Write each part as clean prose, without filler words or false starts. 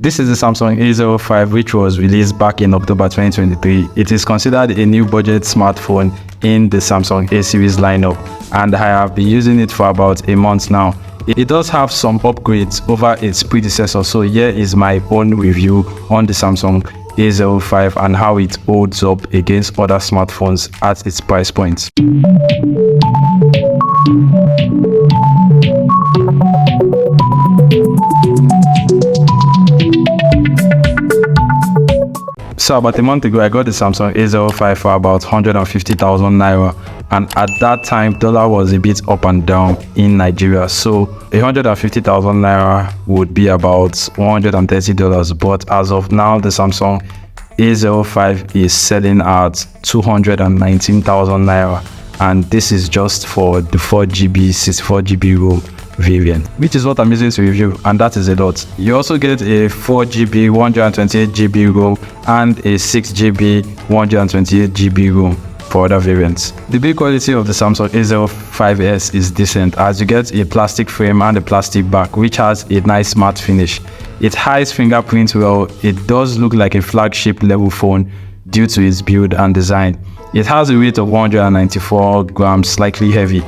This is the Samsung A05, which was released back in October 2023. It is considered a new budget smartphone in the Samsung A series lineup, and I have been using it for about a month now. It does have some upgrades over its predecessor, so here is my own review on the Samsung A05 and how it holds up against other smartphones at its price point. So about a month ago, I got the Samsung A05 for about 150,000 naira, and at that time, dollar was a bit up and down in Nigeria. So 150,000 naira would be about $130, but as of now, the Samsung A05 is selling at 219,000 naira, and this is just for the 4GB, 64GB ROM variant, which is what I'm using to review, and that is a lot. You also get a 4GB 128GB ROM and a 6GB 128GB ROM for other variants. The build quality of the Samsung A05S is decent, as you get a plastic frame and a plastic back, which has a nice matte finish. It hides fingerprint well. It does look like a flagship level phone due to its build and design. It has a weight of 194 grams, slightly heavy.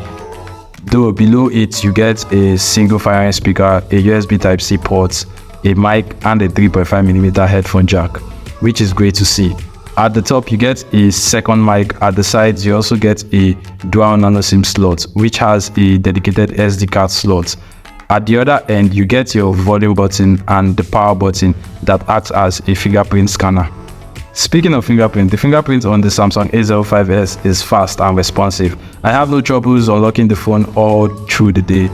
Though below it you get a single firing speaker, a USB Type-C port, a mic and a 3.5mm headphone jack, which is great to see. At the top you get a second mic. At the sides you also get a dual nano SIM slot, which has a dedicated SD card slot. At the other end you get your volume button and the power button that acts as a fingerprint scanner. Speaking of fingerprint, the fingerprint on the Samsung A05S is fast and responsive. I have no troubles unlocking the phone all through the day.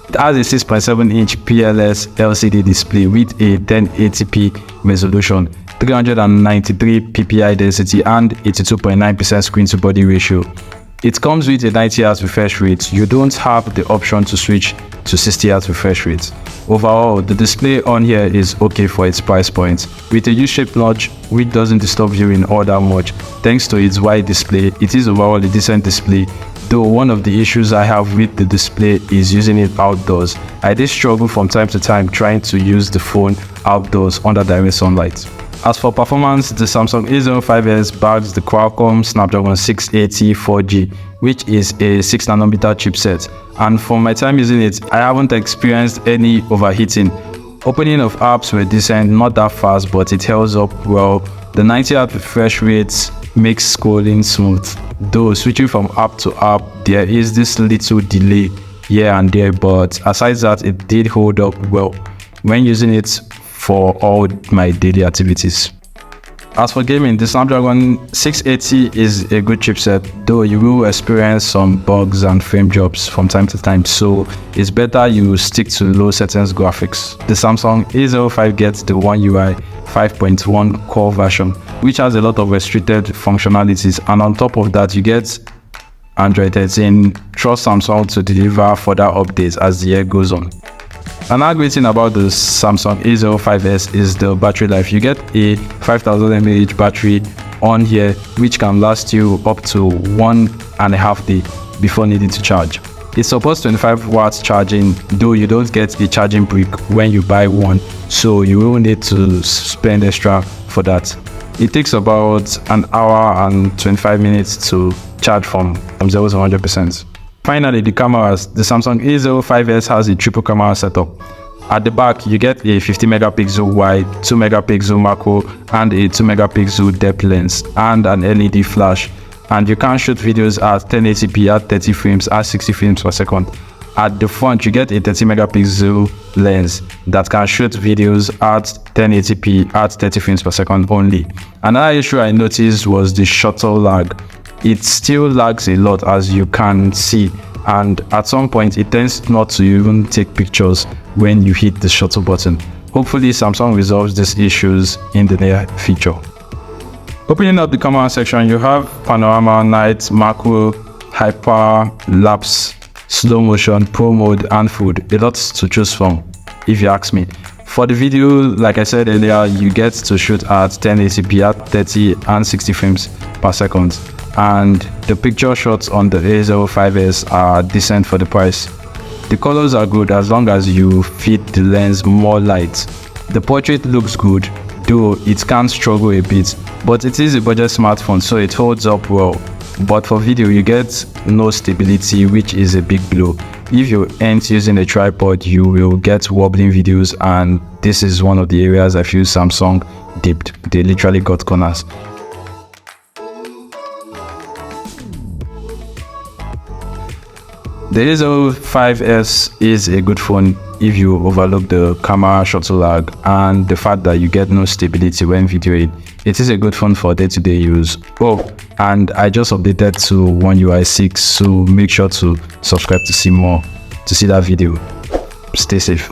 It has a 6.7-inch PLS LCD display with a 1080p resolution, 393 ppi density and 82.9% screen to body ratio. It comes with a 90Hz refresh rate. You don't have the option to switch to 60Hz refresh rate. Overall, the display on here is okay for its price point. With a U-shaped notch which doesn't disturb viewing all that much, thanks to its wide display, it is overall a decent display. Though one of the issues I have with the display is using it outdoors. I did struggle from time to time trying to use the phone outdoors under direct sunlight. As for performance, the Samsung A05S bags the Qualcomm Snapdragon 680 4G, which is a 6nm chipset, and from my time using it, I haven't experienced any overheating. Opening of apps were decent, not that fast, but it holds up well. The 90Hz refresh rate makes scrolling smooth, though switching from app to app, there is this little delay here and there, but aside that, it did hold up well when using it for all my daily activities. As for gaming, the Snapdragon 680 is a good chipset, though you will experience some bugs and frame drops from time to time, so it's better you stick to low settings graphics. The Samsung A05 gets the One UI 5.1 core version, which has a lot of restricted functionalities, and on top of that you get Android 13. Trust Samsung to deliver further updates as the year goes on. Another great thing about the Samsung A05S is the battery life. You get a 5000 mAh battery on here, which can last you up to 1.5 days before needing to charge. It supports 25 watts charging, though you don't get a charging brick when you buy one, so you will need to spend extra for that. It takes about an hour and 25 minutes to charge from 0 to 100%. Finally, the cameras. The Samsung A05S has a triple camera setup. At the back, you get a 50 megapixel wide, 2 megapixel macro, and a 2 megapixel depth lens, and an LED flash. And you can shoot videos at 1080p at 30 frames at 60 frames per second. At the front, you get a 30 megapixel lens that can shoot videos at 1080p at 30 frames per second only. Another issue I noticed was the shuttle lag. It still lags a lot, as you can see, and at some point it tends not to even take pictures when you hit the shuttle button. Hopefully Samsung resolves these issues in the near future. Opening up the camera section, you have panorama, night, macro, hyper, lapse, slow motion, pro mode and food. A lot to choose from if you ask me. For the video, like I said earlier, you get to shoot at 1080p at 30 and 60 frames per second. And the picture shots on the A05S are decent for the price. The colors are good as long as you feed the lens more light. The portrait looks good, though it can struggle a bit, but it is a budget smartphone, so it holds up well. But for video, you get no stability, which is a big blow. If you ain't using a tripod, you will get wobbling videos, and this is one of the areas I feel Samsung dipped. They literally got corners. The A05S is a good phone if you overlook the camera shuttle lag and the fact that you get no stability when videoing. It is a good phone for day-to-day use. Oh, and I just updated to One UI 6, so make sure to subscribe to see more, to see that video. Stay safe.